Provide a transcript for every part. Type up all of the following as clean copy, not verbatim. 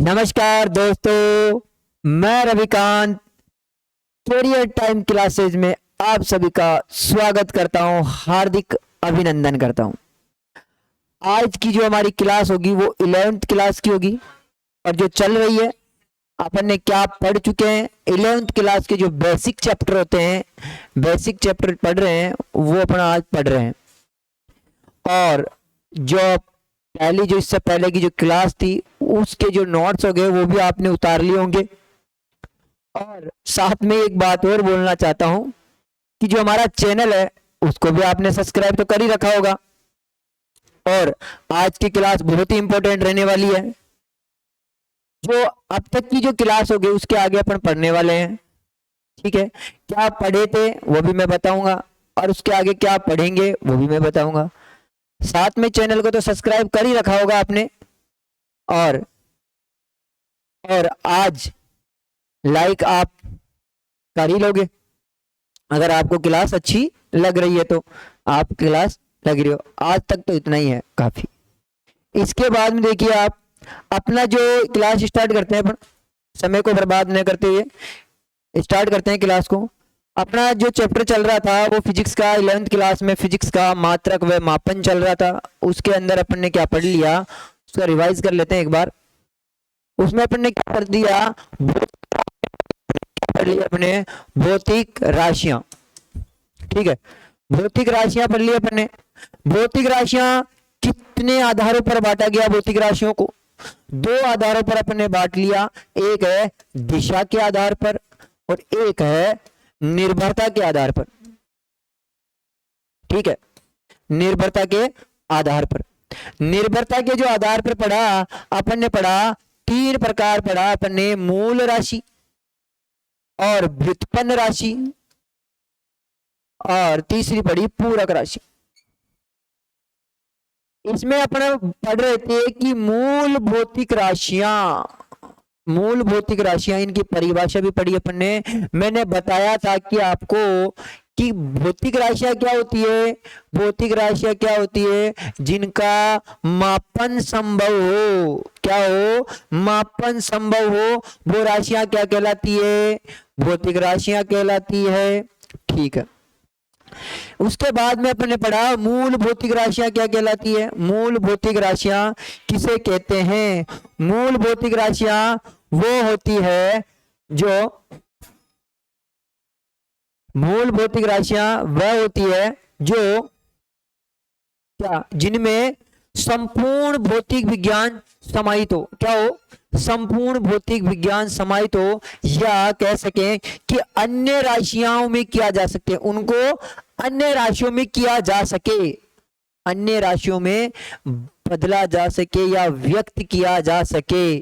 नमस्कार दोस्तों, मैं रविकांत कैरियर टाइम क्लासेज में आप सभी का स्वागत करता हूं, हार्दिक अभिनंदन करता हूं। आज की जो हमारी क्लास होगी वो 11th क्लास की होगी और जो चल रही है अपन ने क्या पढ़ चुके हैं। 11th क्लास के जो बेसिक चैप्टर होते हैं, बेसिक चैप्टर पढ़ रहे हैं वो अपन आज पढ़ रहे हैं। और जो पहली जो इससे पहले की जो क्लास थी उसके जो नोट्स हो गए वो भी आपने उतार लिए होंगे। और साथ में एक बात और बोलना चाहता हूं कि जो हमारा चैनल है उसको भी आपने सब्सक्राइब तो कर ही रखा होगा। और आज की क्लास बहुत ही इंपॉर्टेंट रहने वाली है। जो अब तक की जो क्लास होगी उसके आगे अपन पढ़ने वाले हैं, ठीक है। क्या पढ़े थे वो भी मैं बताऊंगा और उसके आगे क्या पढ़ेंगे वो भी मैं बताऊंगा। साथ में चैनल को तो सब्सक्राइब कर ही रखा होगा आपने। और आज लाइक आप कर ही लोगे अगर आपको क्लास अच्छी लग रही है तो। आप क्लास लग रही हो आज तक तो इतना ही है काफी। इसके बाद में देखिए आप अपना जो क्लास स्टार्ट करते हैं, अपन समय को बर्बाद न करते हुए स्टार्ट करते हैं क्लास को। अपना जो चैप्टर चल रहा था वो फिजिक्स का, 11th क्लास में फिजिक्स का मात्रक व मापन चल रहा था। उसके अंदर अपन ने क्या पढ़ लिया उसका रिवाइज कर लेते हैं एक बार। उसमें अपन ने क्या पढ़ दिया, पढ़ लिया अपने भौतिक राशियां, ठीक है। भौतिक राशियां पढ़ ली अपन ने। भौतिक राशियां कितने आधारों पर बांटा गया, भौतिक राशियों को दो आधारों पर अपन ने बांट लिया। एक है दिशा के आधार पर और एक है निर्भरता के आधार पर, ठीक है। निर्भरता के आधार पर, निर्भरता के जो आधार पर पढ़ा अपन ने, पढ़ा तीन प्रकार पढ़ा अपन ने, मूल राशि और व्युत्पन्न राशि और तीसरी पढ़ी पूरक राशि। इसमें अपन पढ़ रहे थे कि मूल भौतिक राशियां, मूल भौतिक राशियां, इनकी परिभाषा भी पढ़ी अपन ने। मैंने बताया था कि आपको कि भौतिक राशियां क्या होती है। भौतिक राशियां क्या होती है जिनका मापन संभव हो, क्या हो, मापन संभव हो, वो राशियां क्या कहलाती है, भौतिक राशियां कहलाती है, ठीक है। उसके बाद में अपन ने पढ़ा मूल भौतिक राशियां क्या कहलाती है। मूल भौतिक राशियां किसे कहते हैं, मूल भौतिक राशियां वो होती है जो, मूल भौतिक राशियां वह होती है जो क्या, जिनमें संपूर्ण भौतिक विज्ञान समाहित हो। क्या हो, संपूर्ण भौतिक विज्ञान समाहित हो, या कह सकें कि अन्य राशियों में किया जा सकते, उनको अन्य राशियों में किया जा सके, अन्य राशियों में बदला जा सके या व्यक्त किया जा सके,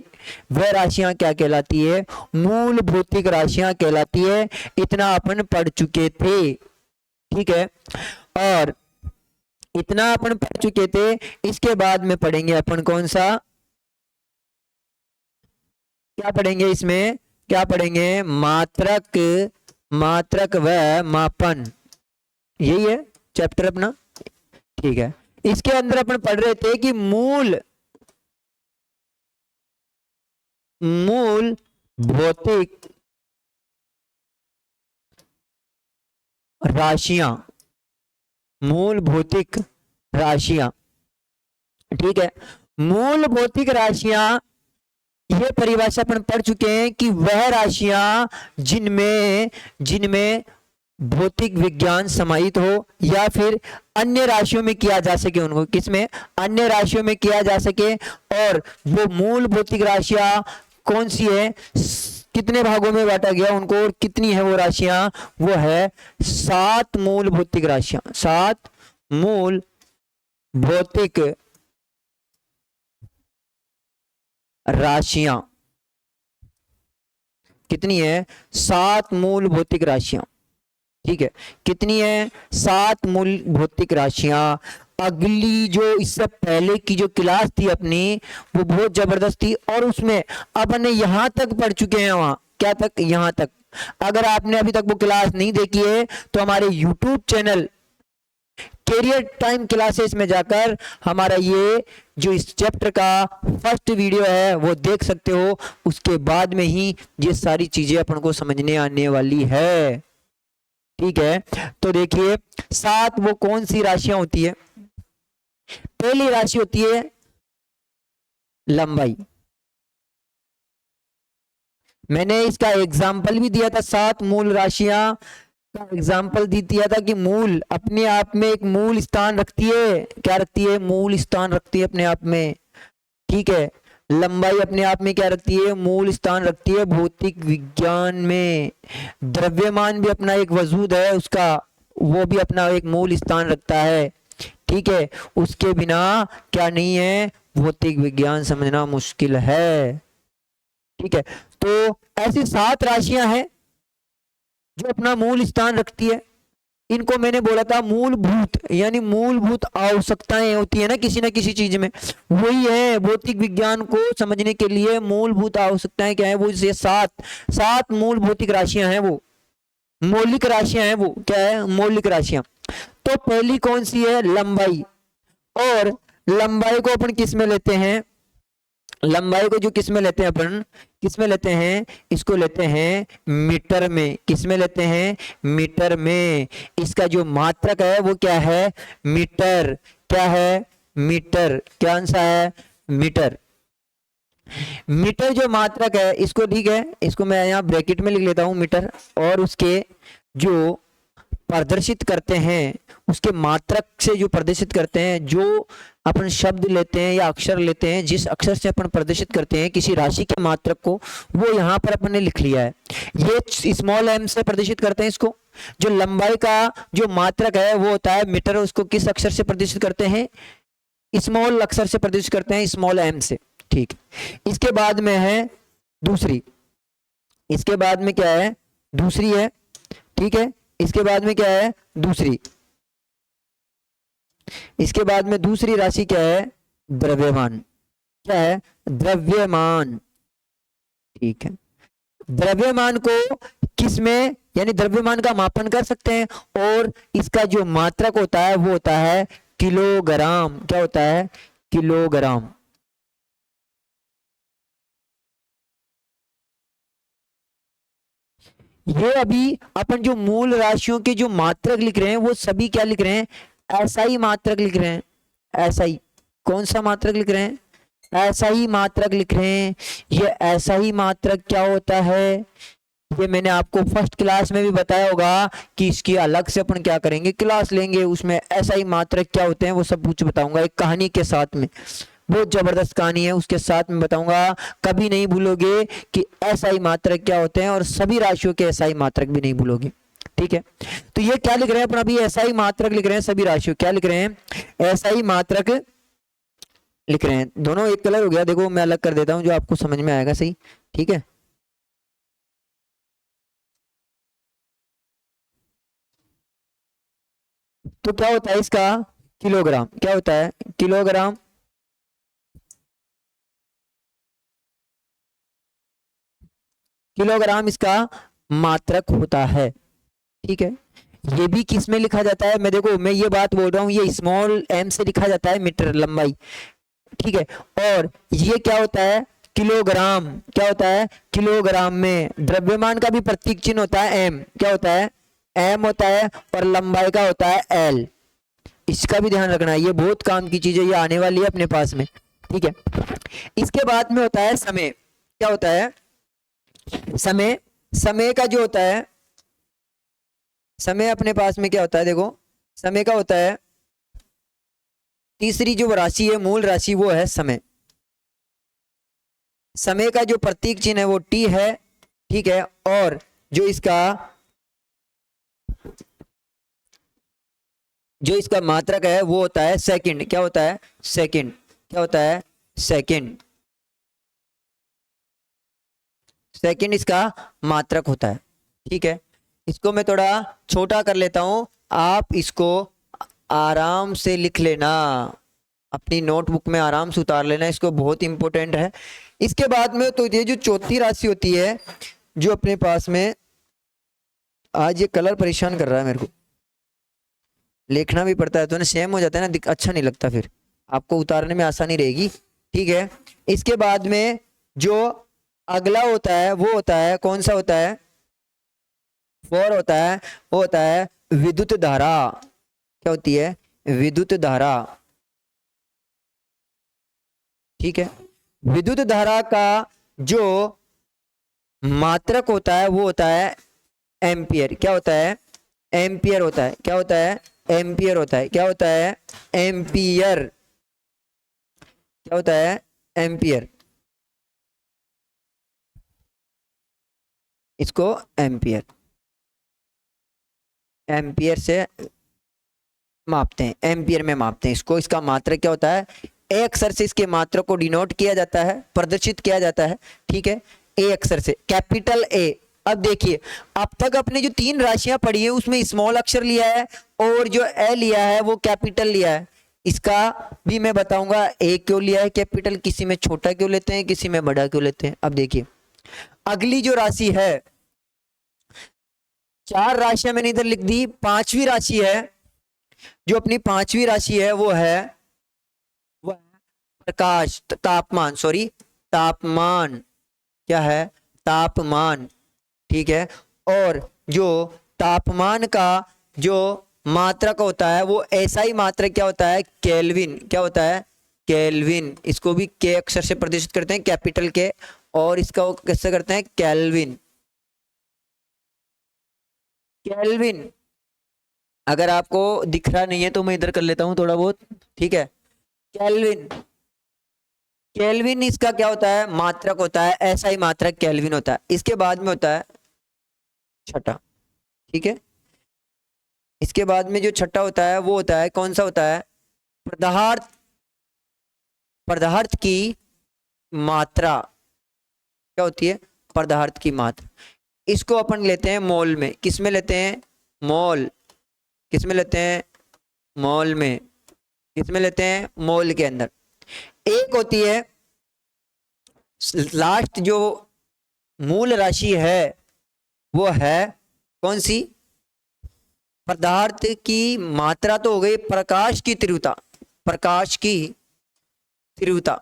वह राशियां क्या कहलाती है, मूल भौतिक राशियां कहलाती है। इतना अपन पढ़ चुके थे, ठीक है। और इतना अपन पढ़ चुके थे। इसके बाद में पढ़ेंगे अपन कौन सा, क्या पढ़ेंगे इसमें, क्या पढ़ेंगे, मात्रक, मात्रक व मापन, यही है चैप्टर अपना, ठीक है। इसके अंदर अपन पढ़ रहे थे कि मूल भौतिक राशियां, मूल भौतिक राशियां, ठीक है। मूल भौतिक राशियां, ये परिभाषा अपन पढ़ चुके हैं कि वह राशियां जिनमें भौतिक विज्ञान समाहित हो या फिर अन्य राशियों में किया जा सके, उनको किसमें, अन्य राशियों में किया जा सके। और वो मूल भौतिक राशियां कौन सी है, कितने भागों में बांटा गया उनको, और कितनी है वो राशियां, वो है 7 मूल भौतिक राशियां, 7 मूल भौतिक राशियां, कितनी है, 7 मूल भौतिक राशियां, ठीक है। कितनी है, 7 मूल भौतिक राशियां। अगली जो इससे पहले की जो क्लास थी अपनी वो बहुत जबरदस्त थी और उसमें अपन ने यहां तक पढ़ चुके हैं, वहां क्या तक, यहां तक। अगर आपने अभी तक वो क्लास नहीं देखी है तो हमारे YouTube channel career time classes में जाकर हमारा ये जो इस चैप्टर का फर्स्ट वीडियो है वो देख सकते हो। उसके बाद में ही ये सारी चीजें अपन को समझने आने वाली है। ठीक है, तो देखिए 7 वो कौन सी राशियां होती है। पहली राशि होती है लंबाई। मैंने इसका एग्जाम्पल भी दिया था, 7 मूल राशियां का एग्जाम्पल दिया था कि मूल अपने आप में एक मूल स्थान रखती है। क्या रखती है? मूल स्थान रखती है अपने आप में। ठीक है, लंबाई अपने आप में क्या रखती है? मूल स्थान रखती है भौतिक विज्ञान में। द्रव्यमान भी अपना एक वजूद है उसका, वो भी अपना एक मूल स्थान रखता है। ठीक है, उसके बिना क्या नहीं है, भौतिक विज्ञान समझना मुश्किल है। ठीक है, तो ऐसी 7 राशियां हैं जो अपना मूल स्थान रखती है। इनको मैंने बोला था मूलभूत, यानी मूलभूत आवश्यकताएं होती है ना किसी ना किसी चीज में, वही है भौतिक विज्ञान को समझने के लिए मूलभूत आवश्यकताएं क्या है, वो ये 7 मूल भौतिक राशियां हैं, वो मौलिक राशियां हैं। वो क्या है? मौलिक राशियां। तो पहली कौन सी है? लंबाई। और लंबाई को अपन किस में लेते हैं? लंबाई को जो किस में लेते हैं अपन, किस में लेते हैं? इसको लेते हैं मीटर में। किस में लेते हैं? मीटर में। इसका जो मात्रक है वो क्या है? मीटर। क्या है? मीटर। क्या आंसर है? मीटर। मीटर जो मात्रक है इसको, ठीक है, इसको मैं यहाँ ब्रैकेट में लिख लेता हूं मीटर। और उसके जो प्रदर्शित करते हैं, उसके मात्रक से जो प्रदर्शित करते हैं, जो अपन शब्द लेते हैं या अक्षर लेते हैं, जिस अक्षर से अपन प्रदर्शित करते हैं किसी राशि के मात्रक को, वो यहाँ पर अपन ने लिख लिया है। ये स्मॉल m से प्रदर्शित करते हैं इसको। जो लंबाई का जो मात्रक है वो होता है मीटर, उसको किस अक्षर से प्रदर्शित करते हैं? स्मॉल अक्षर से प्रदर्शित करते हैं, स्मॉल m से। ठीक, इसके बाद में है दूसरी। इसके बाद में क्या है? दूसरी है। ठीक है, इसके बाद में क्या है? दूसरी। इसके बाद में दूसरी राशि क्या है? द्रव्यमान। क्या है? द्रव्यमान। ठीक है, द्रव्यमान को किस में, यानी द्रव्यमान का मापन कर सकते हैं, और इसका जो मात्रक होता है वो होता है किलोग्राम। क्या होता है? किलोग्राम। ये अभी अपन जो मूल राशियों के जो मात्रक लिख रहे हैं वो सभी क्या लिख रहे हैं? ऐसा ही मात्रक लिख रहे हैं। ऐसा ही। कौन सा मात्रक लिख रहे हैं? ऐसा ही मात्रक लिख रहे हैं। ये ऐसा ही मात्रक क्या होता है, ये मैंने आपको फर्स्ट क्लास में भी बताया होगा कि इसकी अलग से अपन क्या करेंगे, क्लास लेंगे, उसमें ऐसा ही मात्रक क्या होते हैं वो सब कुछ बताऊंगा एक कहानी के साथ में। बहुत जबरदस्त कहानी है, उसके साथ में बताऊंगा। कभी नहीं भूलोगे कि ऐसा ही मात्रक क्या होते हैं, और सभी राशियों के ऐसा ही मात्रक भी नहीं भूलोगे। ठीक है, तो ये क्या लिख रहे हैं अपन अभी? ऐसा ही मात्रक लिख रहे हैं सभी राशियों। क्या लिख रहे हैं? ऐसा ही मात्रक लिख रहे हैं। दोनों एक कलर हो गया, देखो मैं अलग कर देता हूं जो आपको समझ में आएगा सही। ठीक है, तो क्या होता है इसका? किलोग्राम। क्या होता है? किलोग्राम। किलोग्राम इसका मात्रक होता है। ठीक है, ये भी किस में लिखा जाता है? मैं देखो मैं ये बात बोल रहा हूँ, ये स्मॉल m से लिखा जाता है मीटर लंबाई। ठीक है, और ये क्या होता है? किलोग्राम। क्या होता है? किलोग्राम में। द्रव्यमान का भी प्रतीक चिन्ह होता है m। क्या होता है? m होता है, और लंबाई का होता है l। इसका भी ध्यान रखना है, ये बहुत काम की चीज है, ये आने वाली है अपने पास में। ठीक है, इसके बाद में होता है समय। क्या होता है? समय। समय का जो होता है, समय अपने पास में क्या होता है? देखो समय का होता है, तीसरी जो राशि है मूल राशि वो है समय। समय का जो प्रतीक चिन्ह है वो टी है। ठीक है, और जो इसका मात्रक है वो होता है सेकंड। क्या होता है? सेकंड। क्या होता है? सेकंड। सेकंड इसका मात्रक होता है। ठीक है, इसको मैं थोड़ा छोटा कर लेता हूं, आप इसको आराम से लिख लेना, अपनी नोटबुक में आराम से उतार लेना, इसको बहुत इंपॉर्टेंट है। इसके बाद में तो ये जो चौथी राशि होती है जो अपने पास में, आज ये कलर परेशान कर रहा है मेरे को, लिखना भी पड़ता है तो ना सेम हो जाता है ना, अच्छा नहीं लगता, फिर आपको उतारने में आसानी रहेगी। ठीक है, इसके बाद में जो अगला होता है वो होता है, कौन सा होता है, फोर होता है, वो होता है विद्युत धारा। क्या होती है, विद्युत धारा। ठीक है, विद्युत धारा का जो मात्रक होता है वो होता है एम्पियर। क्या होता है, एम्पियर होता है। क्या होता है, एम्पियर होता है। क्या होता है, एम्पियर। क्या होता है, एम्पियर। इसको एम्पियर, एम्पियर से मापते हैं, एम्पियर में मापते हैं इसको। इसका मात्रक क्या होता है, ए अक्षर से इसके मात्रक को डिनोट किया जाता है, प्रदर्शित किया जाता है। ठीक है, ए अक्षर से, कैपिटल ए। अब देखिए, अब तक अपने जो तीन राशियां पढ़ी है उसमें स्मॉल अक्षर लिया है और जो ए लिया है वो कैपिटल लिया है। इसका भी मैं बताऊंगा ए क्यों लिया है कैपिटल, किसी में छोटा क्यों लेते हैं, किसी में बड़ा क्यों लेते हैं। अब देखिए, अगली जो राशि है, चार राशियां मैंने इधर लिख दी, पांचवी राशि है, जो अपनी पांचवी राशि है वो है प्रकाश, तापमान, सॉरी तापमान। क्या है, तापमान। ठीक है, और जो तापमान का जो मात्रक होता है वो ऐसा ही मात्रक क्या होता है, केल्विन। क्या होता है, केल्विन। इसको भी के अक्षर से प्रदर्शित करते हैं, कैपिटल के, और इसका वो कैसे करते हैं, केल्विन। केल्विन। अगर आपको दिख रहा नहीं है तो मैं इधर कर लेता हूं थोड़ा बहुत। ठीक है, केल्विन। केल्विन इसका क्या होता है, मात्रक होता है, ऐसा ही मात्रक केल्विन होता है। इसके बाद में होता है छठा। ठीक है, इसके बाद में जो छठा होता है वो होता है, कौन सा होता है, पदार्थ, पदार्थ की मात्रा। क्या होती है, पदार्थ की मात्रा। इसको अपन लेते हैं मोल में। किस में लेते हैं, मोल। किस में लेते हैं, मोल में। किस में लेते हैं, मोल के अंदर। एक होती है लास्ट जो मूल राशि है वो है कौन सी, पदार्थ की मात्रा तो हो गई, प्रकाश की तीव्रता। प्रकाश की तीव्रता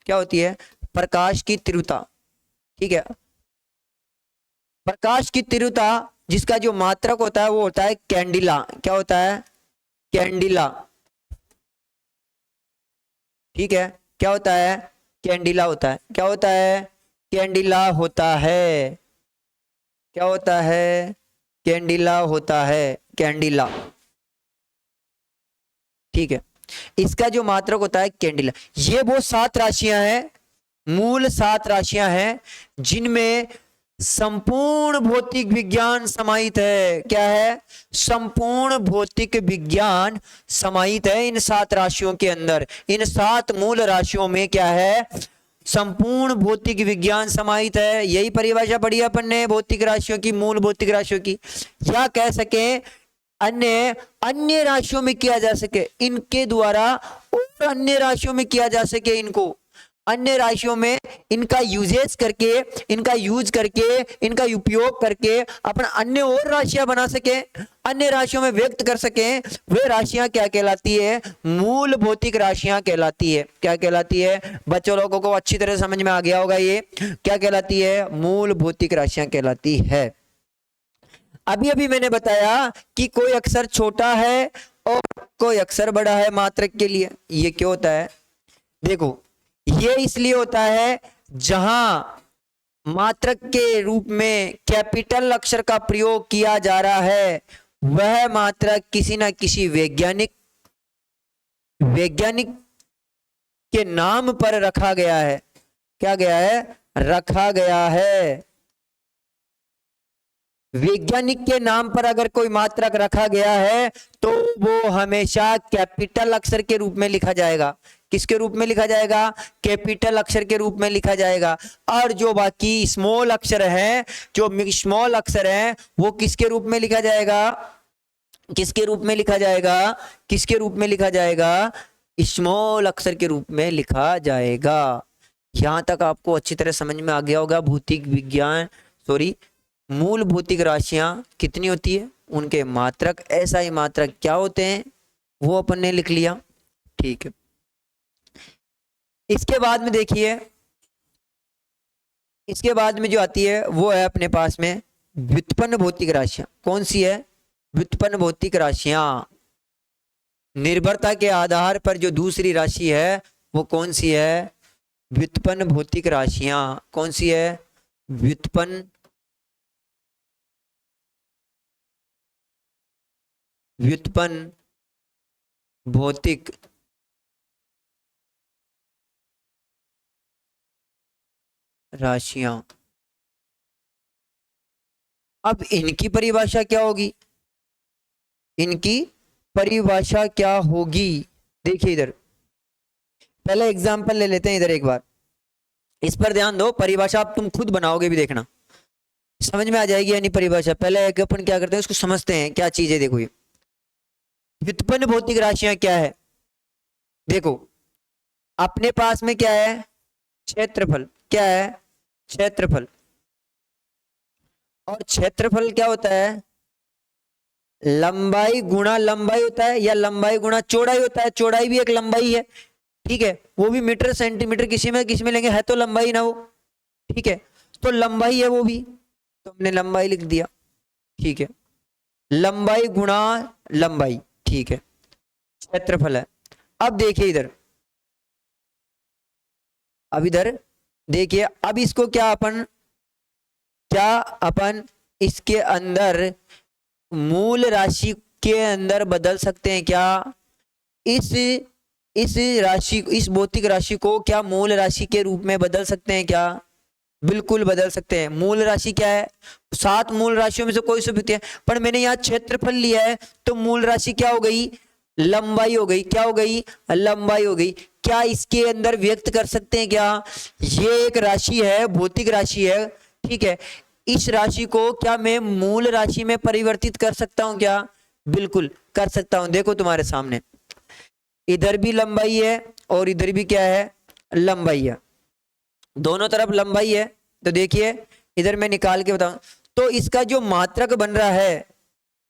क्या होती है, प्रकाश की तीव्रता। ठीक है, प्रकाश की तीव्रता जिसका जो मात्रक होता है वो होता है कैंडिला। क्या होता है, कैंडिला। ठीक है, क्या होता है, कैंडिला होता है। क्या होता है, कैंडिला होता है। क्या होता है, कैंडिला होता है, कैंडिला। ठीक है, इसका जो मात्रक होता है कैंडिला। ये वो सात राशियां हैं, मूल सात राशियां हैं जिनमें संपूर्ण भौतिक विज्ञान समाहित है। क्या है, संपूर्ण भौतिक विज्ञान समाहित है इन सात राशियों के अंदर। इन सात मूल राशियों में क्या है, संपूर्ण भौतिक विज्ञान समाहित है। यही परिभाषा पढ़ी अपन ने भौतिक राशियों की, मूल भौतिक राशियों की, या कह सके अन्य अन्य राशियों में किया जा सके इनके द्वारा, और अन्य राशियों में किया जा सके इनको, अन्य राशियों में इनका यूजेस करके, इनका यूज करके, इनका उपयोग करके अपन अन्य और राशियां बना सके, अन्य राशियों में व्यक्त कर सके। वे राशियां क्या कहलाती है, मूल भौतिक राशियां कहलाती है। क्या कहलाती है, बच्चों लोगों को अच्छी तरह समझ में आ गया होगा ये क्या कहलाती है, मूल भौतिक राशियां कहलाती है। अभी अभी मैंने बताया कि कोई अक्षर छोटा है और कोई अक्षर बड़ा है मात्रक के लिए। ये क्यों होता है, देखो ये इसलिए होता है जहां मात्रक के रूप में कैपिटल अक्षर का प्रयोग किया जा रहा है वह मात्रक किसी ना किसी वैज्ञानिक के नाम पर रखा गया है। क्या गया है, रखा गया है। वैज्ञानिक के नाम पर अगर कोई मात्रक रखा गया है तो वो हमेशा कैपिटल अक्षर के रूप में लिखा जाएगा। किसके रूप में लिखा जाएगा, कैपिटल अक्षर के रूप में लिखा जाएगा। और जो बाकी स्मॉल अक्षर है, जो स्मॉल अक्षर है वो किसके रूप में लिखा जाएगा, किसके रूप में लिखा जाएगा, किसके रूप में लिखा जाएगा, स्मॉल अक्षर के रूप में लिखा जाएगा। यहां तक आपको अच्छी तरह समझ में आ गया होगा भौतिक विज्ञान, सॉरी मूल भौतिक राशियां कितनी होती है, उनके मात्रक SI मात्रक क्या होते हैं, वो अपन ने लिख लिया। ठीक है, इसके बाद में देखिए, इसके बाद में जो आती है वो है अपने पास में व्युत्पन्न भौतिक राशियां। कौन सी है, व्युत्पन्न भौतिक राशियां। निर्भरता के आधार पर जो दूसरी राशि है वो कौन सी है, व्युत्पन्न भौतिक राशियां। कौन सी है, व्युत्पन्न भौतिक राशियां। अब इनकी परिभाषा क्या होगी, इनकी परिभाषा क्या होगी, देखिए इधर पहले एग्जाम्पल ले लेते हैं। इधर एक बार इस पर ध्यान दो, परिभाषा आप तुम खुद बनाओगे भी, देखना समझ में आ जाएगी यानी परिभाषा। पहले एक अपन क्या करते हैं, उसको समझते हैं क्या चीज है। देखो ये व्युत्पन्न भौतिक राशियां क्या है, देखो अपने पास में क्या है, क्षेत्रफल। क्या है, क्षेत्रफल। और क्षेत्रफल क्या होता है, लंबाई गुणा लंबाई होता है, या लंबाई गुणा चौड़ाई होता है। चौड़ाई भी एक लंबाई है, ठीक है, वो भी मीटर सेंटीमीटर किसी में लेंगे, है तो लंबाई ना वो। ठीक है, तो लंबाई है वो भी, तो हमने लंबाई लिख दिया। ठीक है, लंबाई गुणा लंबाई, ठीक है, क्षेत्रफल है। अब देखिए इधर, अब इधर देखिए, अब इसको क्या अपन इसके अंदर मूल राशि के अंदर बदल सकते हैं क्या, इस राशि, इस भौतिक राशि को क्या मूल राशि के रूप में बदल सकते हैं क्या, बिल्कुल बदल सकते हैं। मूल राशि क्या है, 7 मूल राशियों में से कोई सी भी है, पर मैंने यहाँ क्षेत्रफल लिया है तो मूल राशि क्या हो गई, लंबाई हो गई। क्या हो गई, लंबाई हो गई। क्या इसके अंदर व्यक्त कर सकते हैं क्या, ये एक राशि है, भौतिक राशि है, ठीक है, इस राशि को क्या मैं मूल राशि में परिवर्तित कर सकता हूं क्या, बिल्कुल कर सकता हूं। देखो तुम्हारे सामने इधर भी लंबाई है और इधर भी क्या है, लंबाई है, दोनों तरफ लंबाई है। तो देखिए इधर मैं निकाल के बताऊं, तो इसका जो मात्रक बन रहा है,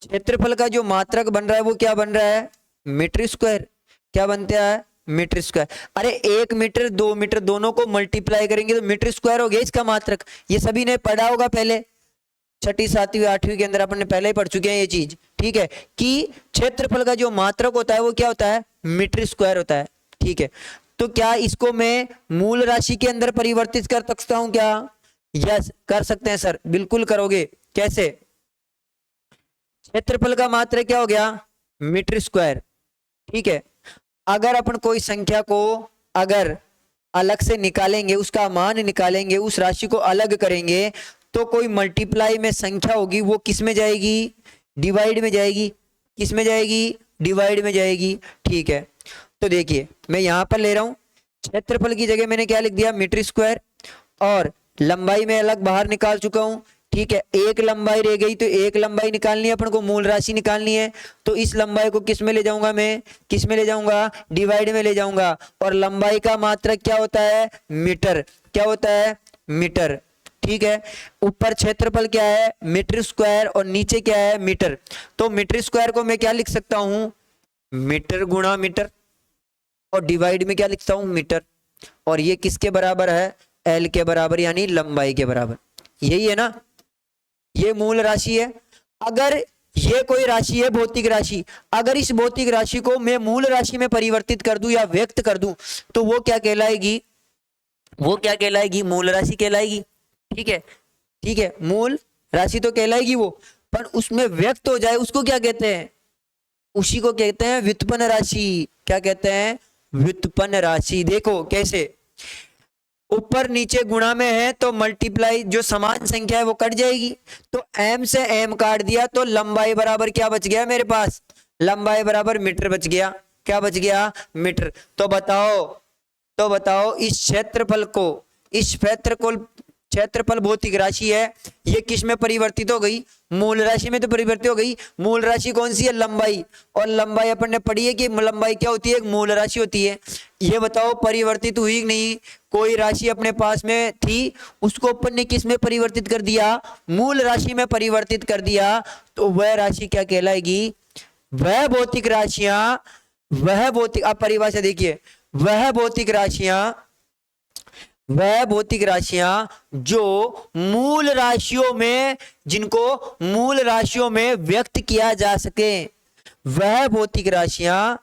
क्षेत्रफल का जो मात्रक बन रहा है वो क्या बन रहा है, मीटर स्क्वायर। क्या बनता है, मीटर स्क्वायर। अरे 1 मीटर 2 मीटर दोनों को मल्टीप्लाई करेंगे तो मीटर स्क्वायर हो गया इसका मात्रक। ये सभी ने पढ़ा होगा पहले, 6ठी 7वीं 8वीं के अंदर अपन ने पहले ही पढ़ चुके हैं ये चीज, ठीक है, कि क्षेत्रफल का जो मात्रक होता है वो क्या होता है, मीटर स्क्वायर होता है। ठीक है, तो क्या इसको मैं मूल राशि के अंदर परिवर्तित कर सकता हूं क्या, यस कर सकते हैं सर, बिल्कुल करोगे। कैसे, क्षेत्रफल का मात्रक क्या हो गया, मीटर स्क्वायर। ठीक है, अगर अपन कोई संख्या को अगर अलग से निकालेंगे, उसका मान निकालेंगे, उस राशि को अलग करेंगे, तो कोई मल्टीप्लाई में संख्या होगी वो किस में जाएगी, डिवाइड में जाएगी। किस में जाएगी, डिवाइड में जाएगी। ठीक है, तो देखिए मैं यहां पर ले रहा हूं, क्षेत्रफल की जगह मैंने क्या लिख दिया, मीटर स्क्वायर, और लंबाई में अलग बाहर निकाल चुका हूं। ठीक है, एक लंबाई रह गई, तो एक लंबाई निकालनी है अपन को, मूल राशि निकालनी है, तो इस लंबाई को किस में ले जाऊंगा मैं, किस में ले जाऊंगा, डिवाइड में ले जाऊंगा। और लंबाई का मात्रक क्या होता है, मीटर। क्या होता है, मीटर। ठीक है, ऊपर क्षेत्रफल क्या है, मीटर स्क्वायर, और नीचे क्या है, मीटर। तो मीटर स्क्वायर को मैं क्या लिख सकता हूं, मीटर गुणा मीटर, और डिवाइड में क्या लिखता हूं, मीटर। और ये किसके बराबर है, एल के बराबर, यानी लंबाई के बराबर। यही है ना, ये मूल राशि है। अगर ये कोई राशि है भौतिक राशि, अगर इस भौतिक राशि को मैं मूल राशि में परिवर्तित कर दूं या व्यक्त कर दूं, तो वो क्या कहलाएगी, वो क्या कहलाएगी, मूल राशि कहलाएगी। ठीक है, ठीक है, मूल राशि तो कहलाएगी वो, पर उसमें व्यक्त हो जाए उसको क्या कहते हैं, उसी को कहते हैं व्युत्पन्न राशि। क्या कहते हैं, व्युत्पन्न राशि। देखो कैसे, ऊपर नीचे गुणा में है तो मल्टीप्लाई, जो समान संख्या है वो कट जाएगी, तो m से m काट दिया, तो लंबाई बराबर क्या बच गया मेरे पास, लंबाई बराबर मीटर बच गया। क्या बच गया, मीटर। तो बताओ इस क्षेत्रफल को, इस क्षेत्रफल क्षेत्रफल भौतिक राशि है, ये किस में परिवर्तित हो गई, मूल राशि में तो परिवर्तित हो गई। मूल राशि कौन सी है, लंबाई, और लंबाई अपन ने पढ़ी है कि लंबाई क्या होती है, एक मूल राशि होती है। ये बताओ परिवर्तित हुई कि नहीं, कोई राशि अपने पास में थी, उसको अपन ने किस में परिवर्तित कर दिया, मूल राशि में परिवर्तित कर दिया, तो वह राशि क्या कहलाएगी, वह भौतिक राशियां, वह भौतिक, आप परिभाषा देखिए, वह भौतिक राशियां जो मूल राशियों में, जिनको मूल राशियों में व्यक्त किया जा सके, वह भौतिक राशियां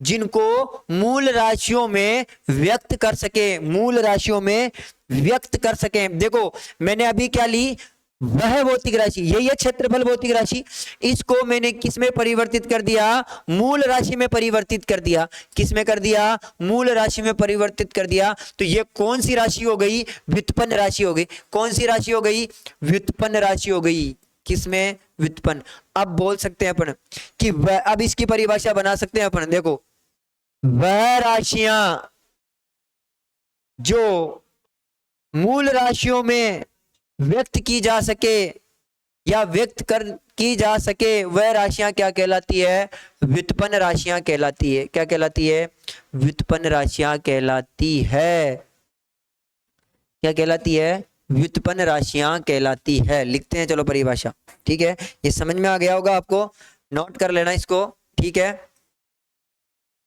जिनको मूल राशियों में व्यक्त कर सके, मूल राशियों में व्यक्त कर सके। देखो मैंने अभी क्या ली, वह भौतिक राशि, यही है क्षेत्रफल भौतिक राशि, इसको मैंने किस में परिवर्तित कर दिया, मूल राशि में परिवर्तित कर दिया। किस में कर दिया, मूल राशि में परिवर्तित कर दिया। तो ये कौन सी राशि हो गई, व्युत्पन्न राशि हो गई। कौन सी राशि हो गई, व्युत्पन्न राशि हो गई। किसमें, व्युत्पन्न। अब बोल सकते हैं अपन कि वह, अब इसकी परिभाषा बना सकते हैं अपन, देखो वह राशियां जो मूल राशियों में व्यक्त की जा सके या व्यक्त कर की जा सके, वह राशियां क्या कहलाती है, व्युत्पन्न राशियां कहलाती है। क्या कहलाती है, व्युत्पन्न राशियां कहलाती है। क्या कहलाती है, व्युत्पन्न राशियां कहलाती है। लिखते हैं चलो परिभाषा, ठीक है, ये समझ में आ गया होगा आपको, नोट कर लेना इसको, ठीक है।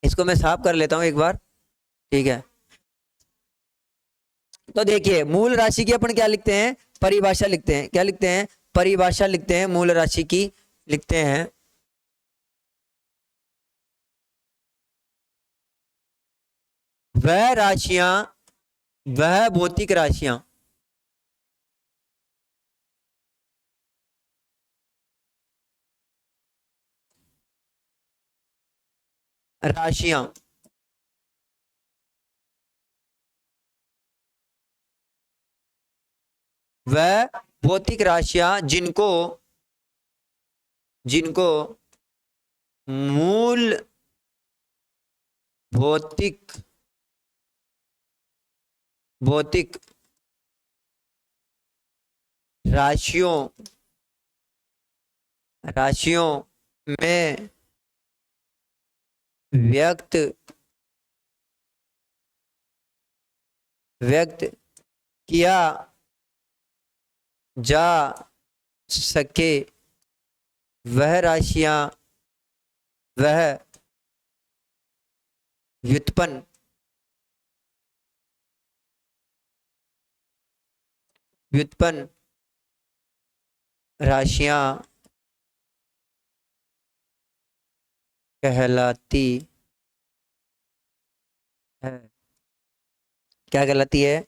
इसको मैं साफ कर लेता हूं एक बार, ठीक है। तो देखिए मूल राशि की अपन क्या लिखते हैं, परिभाषा लिखते हैं। क्या लिखते हैं, परिभाषा लिखते हैं, मूल राशि की लिखते हैं, वह राशियां, वह भौतिक राशियां, राशियां वह भौतिक राशियां जिनको, जिनको मूल भौतिक, भौतिक राशियों, राशियों में व्यक्त, व्यक्त किया जा सके, वह राशियां, वह व्युत्पन्न, व्युत्पन्न राशियां कहलाती है। क्या कहलाती है,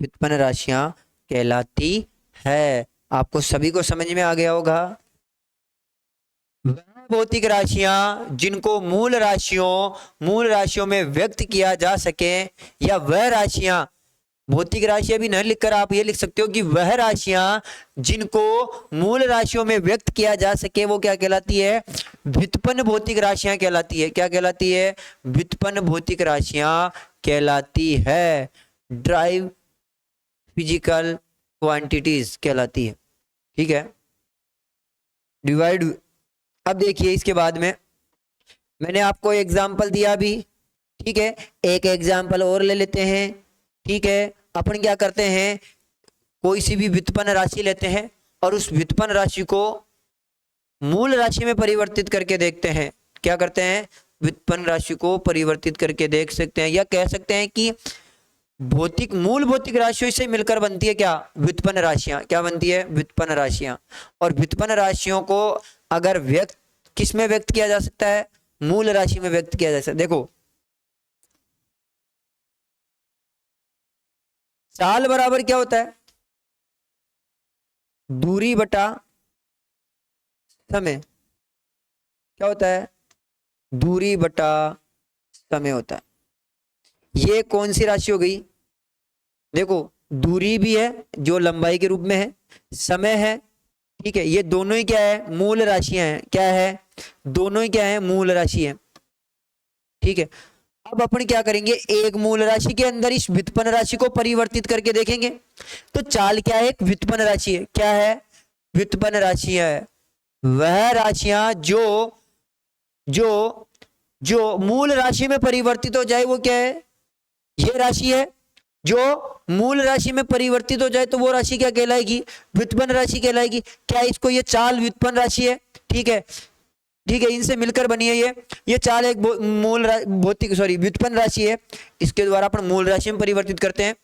व्युत्पन्न राशियां कहलाती है। आपको सभी को समझ में आ गया होगा। वह भौतिक राशियां जिनको मूल राशियों, मूल राशियों में व्यक्त किया जा सके, या वह राशियां, भौतिक राशियां भी न लिखकर आप ये लिख सकते हो कि वह राशियां जिनको मूल राशियों में व्यक्त किया जा सके, वो क्या कहलाती है, व्युत्पन्न भौतिक राशियां कहलाती है। क्या कहलाती है, व्युत्पन्न भौतिक राशियां कहलाती है। ड्राइव फिजिकल क्वांटिटीज कहलाती है, ठीक है। डिवाइड, अब देखिए इसके बाद में मैंने आपको एग्जाम्पल दिया भी, ठीक है, एक एग्जाम्पल और ले लेते हैं, ठीक है। अपन क्या करते हैं, कोई सी भी व्युत्पन्न राशि लेते हैं और उस व्युत्पन्न राशि को मूल राशि में परिवर्तित करके देखते हैं। क्या करते हैं, व्युत्पन्न राशि को परिवर्तित करके देख सकते हैं, या कह सकते हैं कि भौतिक, मूल भौतिक राशियों से मिलकर बनती है क्या, व्युत्पन्न राशियां। क्या बनती है, व्युत्पन्न राशियां। और व्युत्पन्न राशियों को अगर व्यक्त, किस में व्यक्त किया जा सकता है, मूल राशि में व्यक्त किया जा सकता है। देखो चाल बराबर क्या होता है, दूरी बटा समय। क्या होता है, दूरी बटा समय होता है। ये कौन सी राशि हो गई, देखो दूरी भी है जो लंबाई के रूप में है, समय है, ठीक है। ये दोनों ही क्या है, मूल राशियां हैं। क्या है, दोनों ही क्या है, मूल राशि है, ठीक है। अब अपन क्या करेंगे, एक मूल राशि के अंदर इस व्युत्पन्न राशि को परिवर्तित करके देखेंगे। तो चाल क्या है, एक व्युत्पन्न राशि है। क्या है, व्युत्पन्न राशि है। वह राशियां जो जो जो मूल राशि में परिवर्तित हो जाए वो क्या है, ये राशि है। जो मूल राशि में परिवर्तित हो जाए तो वो राशि क्या कहलाएगी, व्युत्पन्न राशि कहलाएगी। क्या इसको, ये चाल व्युत्पन्न राशि है। ठीक है, ठीक है, इनसे मिलकर बनी है ये चाल एक मूल भौतिक सॉरी व्युत्पन्न राशि है। इसके द्वारा अपन मूल राशि में परिवर्तित करते हैं।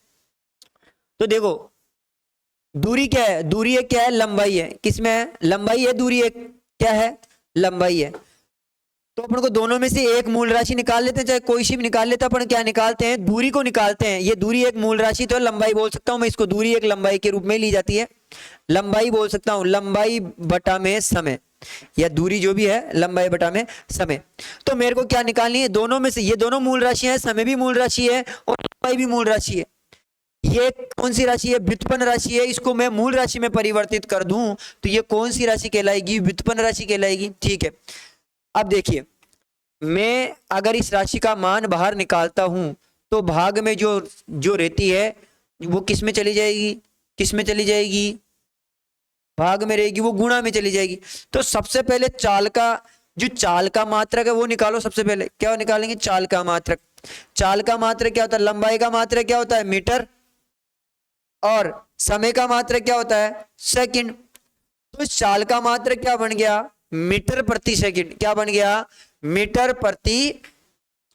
तो देखो दूरी क्या है, दूरी एक क्या है, लंबाई है। किसमें है, लंबाई है। दूरी एक क्या है, लंबाई है। तो अपन को दोनों में से एक मूल राशि निकाल लेते हैं, चाहे कोई सी भी निकाल लेते हैं। अपन क्या निकालते हैं, दूरी को निकालते हैं। ये दूरी एक मूल राशि तो लंबाई बोल सकता हूं मैं इसको, दूरी एक लंबाई के रूप में ली जाती है, लंबाई बोल सकता हूं। लंबाई बटा में समय, या दूरी जो भी है लंबाई बटा में समय। तो मेरे को क्या निकालनी है, दोनों में से, ये दोनों मूल राशि है, समय भी मूल राशि है और लंबाई भी मूल राशि है। ये कौन सी राशि है, व्युत्पन्न राशि है। इसको मैं मूल राशि में परिवर्तित कर दूं तो ये कौन सी राशि कहलाएगी, व्युत्पन्न राशि कहलाएगी। ठीक है, अब देखिए, मैं अगर इस राशि का मान बाहर निकालता हूं तो भाग में जो जो रहती है वो किस में चली जाएगी, किस में चली जाएगी, भाग में रहेगी, वो गुणा में चली जाएगी। तो सबसे पहले चाल का, जो चाल का मात्रक है वो निकालो। सबसे पहले क्या निकालेंगे, चाल का मात्रक। चाल का मात्रक क्या होता है, लंबाई का मात्रक क्या होता है, मीटर, और समय का मात्रक क्या होता है, सेकंड। तो इस चाल का मात्रक क्या बन गया, मीटर प्रति सेकंड। क्या बन गया, मीटर प्रति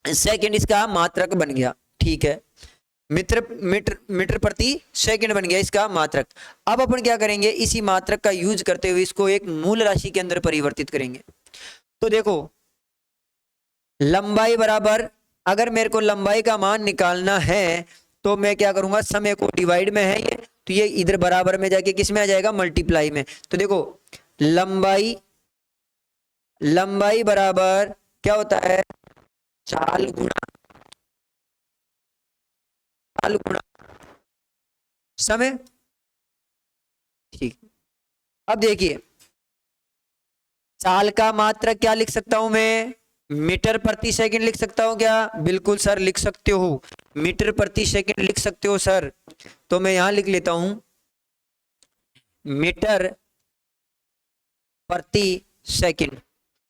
सेकंड इसका मात्रक बन गया। ठीक है, मीटर मीटर मीटर प्रति सेकंड बन गया इसका मात्रक। अब अपन क्या करेंगे, इसी मात्रक का यूज करते हुए इसको एक मूल राशि के अंदर परिवर्तित करेंगे। तो देखो लंबाई बराबर, अगर मेरे को लंबाई का मान निकालना है तो मैं क्या करूंगा, समय को डिवाइड में है ये, तो ये इधर बराबर में जाके किस में आ जाएगा, मल्टीप्लाई में। तो देखो लंबाई, लंबाई बराबर क्या होता है, चाल गुणा समय। ठीक, अब देखिए चाल का मात्रक क्या लिख सकता हूं मैं, मीटर प्रति सेकंड लिख सकता हूं क्या, बिल्कुल सर लिख सकते हो, मीटर प्रति सेकंड लिख सकते हो सर। तो मैं यहां लिख लेता हूं मीटर प्रति सेकंड।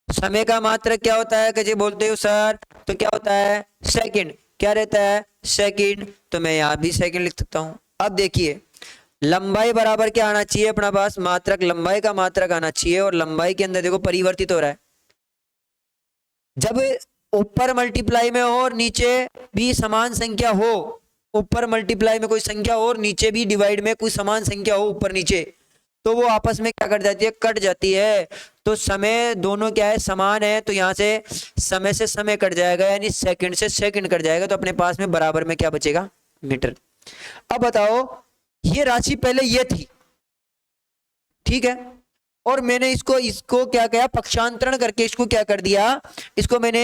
समय का मात्रक क्या होता है, कैसे बोलते हो सर, तो क्या होता है, सेकंड। क्या रहता है, सेकंड। तो मैं यहां भी सेकंड लिख सकता हूं। अब देखिए लंबाई बराबर क्या आना चाहिए अपना पास, मात्रक, लंबाई का मात्रक आना चाहिए। और लंबाई के अंदर देखो परिवर्तित हो रहा है, जब ऊपर मल्टीप्लाई में हो और नीचे भी समान संख्या हो, ऊपर मल्टीप्लाई में कोई संख्या हो और नीचे भी डिवाइड में कोई समान संख्या हो, ऊपर नीचे, तो वो आपस में क्या कर जाती है, कट जाती है। तो समय दोनों क्या है, समान है, तो यहां से समय से समय कट जाएगा, यानी सेकंड से सेकंड कट जाएगा। तो अपने पास में बराबर में क्या बचेगा, मीटर। अब बताओ ये राशि पहले ये थी, ठीक है, और मैंने इसको इसको क्या किया, पक्षांतरण करके इसको क्या कर दिया, इसको मैंने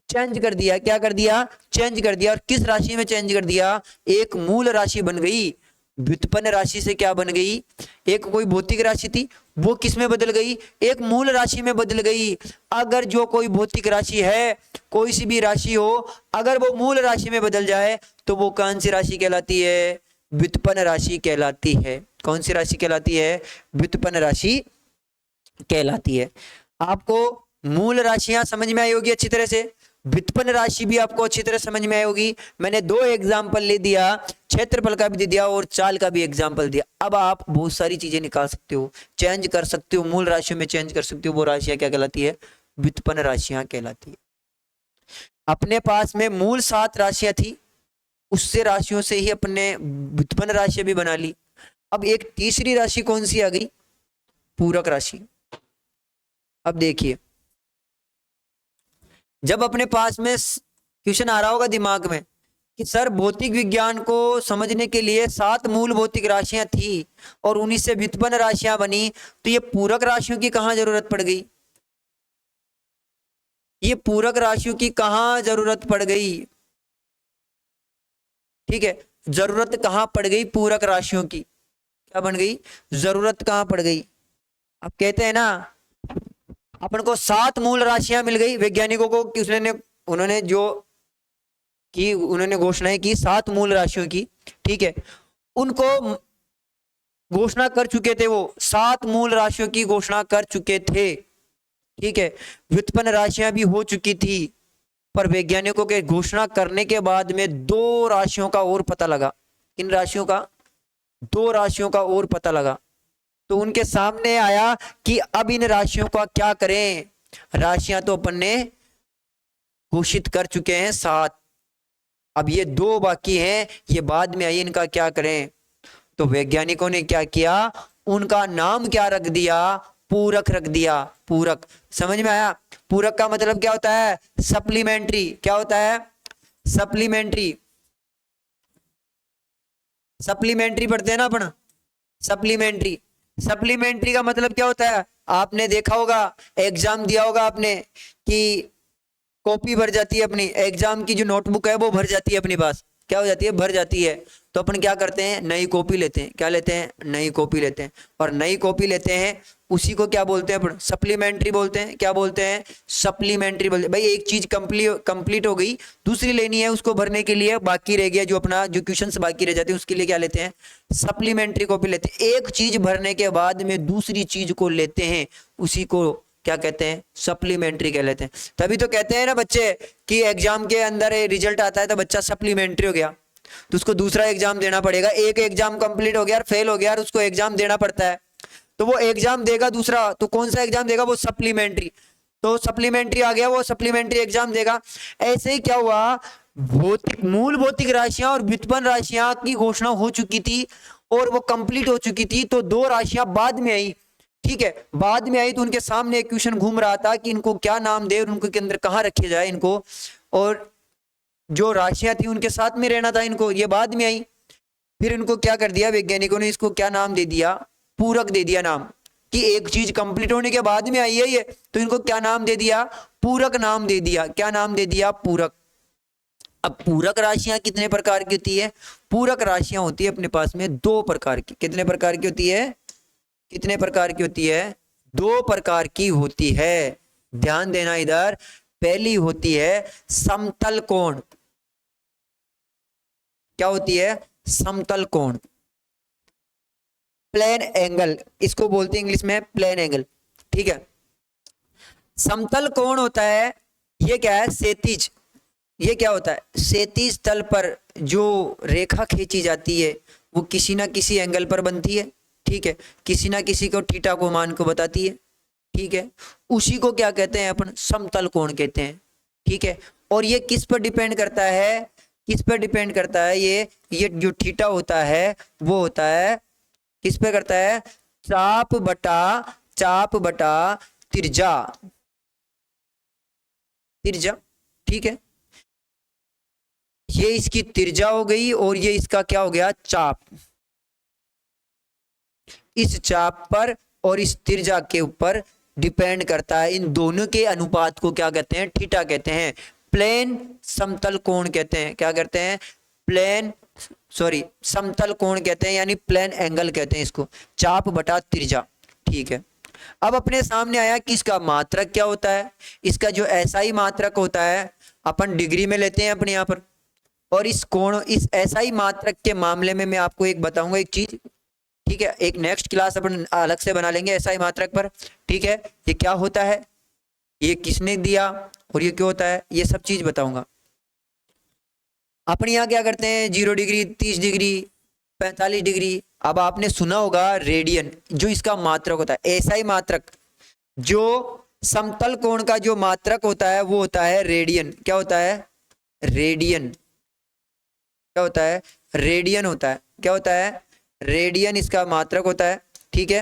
चेंज कर दिया। क्या कर दिया, चेंज कर दिया। और किस राशि में चेंज कर दिया, एक मूल राशि बन गई, व्युत्पन्न राशि से क्या बन गई, एक कोई भौतिक राशि थी वो किस में बदल गई, एक मूल राशि में बदल गई। अगर जो कोई भौतिक राशि है, कोई सी भी राशि हो, अगर वो मूल राशि में बदल जाए तो वो कौन सी राशि कहलाती है, व्युत्पन्न राशि कहलाती है। कौन सी राशि कहलाती है, व्युत्पन्न राशि कहलाती है। आपको मूल राशियां समझ में आई होगी अच्छी तरह से, व्युत्पन्न राशि भी आपको अच्छी तरह समझ में आई होगी। मैंने दो एग्जाम्पल ले दिया, क्षेत्रफल का भी दे दिया और चाल का भी एग्जाम्पल दिया। अब आप बहुत सारी चीजें निकाल सकते हो, चेंज कर सकते हो, मूल राशियों में चेंज कर सकते हो। वो राशियां क्या कहलाती है, व्युत्पन्न राशियां कहलाती है। अपने पास में मूल 7 राशियां थी, उससे राशियों से ही अपने व्युत्पन्न राशियां भी बना ली। अब एक तीसरी राशि कौन सी आ गई, पूरक राशि। अब देखिए जब अपने पास में क्वेश्चन आ रहा होगा दिमाग में कि सर भौतिक विज्ञान को समझने के लिए 7 मूल भौतिक राशियां थी और उन्हीं से व्युत्पन्न राशियां बनी, तो ये पूरक राशियों की कहां जरूरत पड़ गई, ये पूरक राशियों की कहां जरूरत पड़ गई। ठीक है, जरूरत कहां पड़ गई पूरक राशियों की, क्या बन गई, जरूरत कहां पड़ गई। अब कहते हैं ना अपन को 7 मूल राशियां मिल गई वैज्ञानिकों को, कि उन्होंने जो कि उन्होंने घोषणाएं की 7 मूल राशियों की, ठीक है, उनको घोषणा कर चुके थे, वो 7 मूल राशियों की घोषणा कर चुके थे, ठीक है। व्युत्पन्न राशियां भी हो चुकी थी, पर वैज्ञानिकों के घोषणा करने के बाद में 2 राशियों का और पता लगा। किन राशियों का? 2 राशियों का और पता लगा। तो उनके सामने आया कि अब इन राशियों का क्या करें। राशियां तो अपन ने घोषित कर चुके हैं 7, अब ये 2 बाकी हैं, ये बाद में आई, इनका क्या करें। तो वैज्ञानिकों ने क्या किया, उनका नाम क्या रख दिया, पूरक रख दिया। पूरक, समझ में आया? पूरक का मतलब क्या होता है? सप्लीमेंट्री। क्या होता है? सप्लीमेंट्री। सप्लीमेंट्री पढ़ते हैं ना अपन, सप्लीमेंट्री। सप्लीमेंट्री का मतलब क्या होता है? आपने देखा होगा, एग्जाम दिया होगा आपने कि कॉपी भर जाती है अपनी, एग्जाम की जो नोटबुक है वो भर जाती है अपने पास, क्या हो जाती है? भर जाती है। तो अपन क्या करते हैं? नई कॉपी लेते हैं। क्या लेते हैं? नई कॉपी लेते हैं। और नई कॉपी लेते हैं, उसी को क्या बोलते हैं अपन? सप्लीमेंट्री बोलते हैं। क्या बोलते हैं? सप्लीमेंट्री बोलते हैं। भाई एक चीज कंप्लीट हो गई, दूसरी लेनी है, उसको भरने के लिए बाकी रह गया, जो अपना जो क्वेश्चंस बाकी रह जाते हैं उसके लिए क्या लेते हैं? सप्लीमेंट्री कॉपी लेते हैं। एक चीज भरने के बाद में दूसरी चीज को लेते हैं, उसी को क्या कहते हैं? सप्लीमेंट्री कह लेते हैं। तभी तो कहते हैं ना बच्चे कि एग्जाम के अंदर रिजल्ट आता है तो बच्चा सप्लीमेंट्री हो गया, तो उसको दूसरा एग्जाम देना पड़ेगा। एक एग्जाम कंप्लीट हो गया और फेल हो गया और उसको एग्जाम देना पड़ता है, तो वो एग्जाम देगा दूसरा, तो कौन सा एग्जाम देगा? वो सप्लीमेंट्री। तो सप्लीमेंट्री आ गया, वो सप्लीमेंट्री एग्जाम देगा। ऐसे ही क्या हुआ, मूल भौतिक राशियां और व्युत्पन्न राशियां की घोषणा हो चुकी थी और वो कंप्लीट हो चुकी थी, तो 2 राशियां बाद में आई, ठीक है। बाद में आई तो उनके सामने एक क्वेश्चन घूम रहा था कि इनको क्या नाम दे और उनको के अंदर कहाँ रखे जाए इनको, और जो राशियां थी उनके साथ में रहना था इनको, ये बाद में आई। फिर इनको क्या कर दिया वैज्ञानिकों ने? इसको क्या नाम दे दिया? पूरक दे दिया नाम, कि एक चीज कंप्लीट होने के बाद में आई है ये, तो इनको क्या नाम दे दिया? पूरक नाम दे दिया। क्या नाम दे दिया? पूरक। अब पूरक राशियां कितने प्रकार की होती है? पूरक राशियां होती है अपने पास में 2 प्रकार की। कितने प्रकार की होती है? कितने प्रकार की होती है? 2 प्रकार की होती है। ध्यान देना इधर। पहली होती है समतल कोण। क्या होती है? समतल कोण, प्लेन एंगल, इसको बोलते हैं इंग्लिश में प्लेन एंगल, ठीक है। समतल कोण होता है, ये क्या है? क्षैतिज। ये क्या होता है? क्षैतिज तल पर जो रेखा खींची जाती है वो किसी ना किसी एंगल पर बनती है, ठीक है, किसी ना किसी को थीटा को मान को बताती है, ठीक है। उसी को क्या कहते हैं अपन? समतल कोण कहते हैं, ठीक है। और ये किस पर डिपेंड करता है? किस पर डिपेंड करता है? ये जो थीटा होता है वो होता है, किस पे करता है? चाप बटा तिर्जा, तिर्जा, ठीक है। ये इसकी तिर्जा हो गई और ये इसका क्या हो गया? चाप। इस चाप पर और इस तिर्जा के ऊपर डिपेंड करता है, इन दोनों के अनुपात को क्या कहते हैं? थीटा कहते हैं। प्लेन समतल कोण कहते हैं। क्या कहते हैं? समतल कोण कहते हैं, यानी प्लेन एंगल कहते हैं इसको, चाप बटा तिर्जा, ठीक है। अब अपने सामने आया कि इसका मात्रक क्या होता है। इसका जो एसआई मात्रक होता है अपन डिग्री में लेते हैं अपने यहाँ पर, और इस एसआई मात्रक के मामले में मैं आपको एक बताऊंगा एक चीज, ठीक है। एक नेक्स्ट क्लास अपन अलग से बना लेंगे एसआई मात्रक पर, ठीक है। ये क्या होता है, ये किसने दिया और ये क्यों होता है, ये सब चीज बताऊंगा। अपन यहाँ क्या करते हैं? 0 डिग्री, 30 डिग्री, 45 डिग्री। अब आपने सुना होगा रेडियन, जो इसका मात्रक होता है, एसआई मात्रक, जो समतल कोण का जो मात्रक होता है वो होता है रेडियन। क्या होता है? रेडियन। क्या होता है? रेडियन होता है। क्या होता है? रेडियन इसका मात्रक होता है, ठीक है।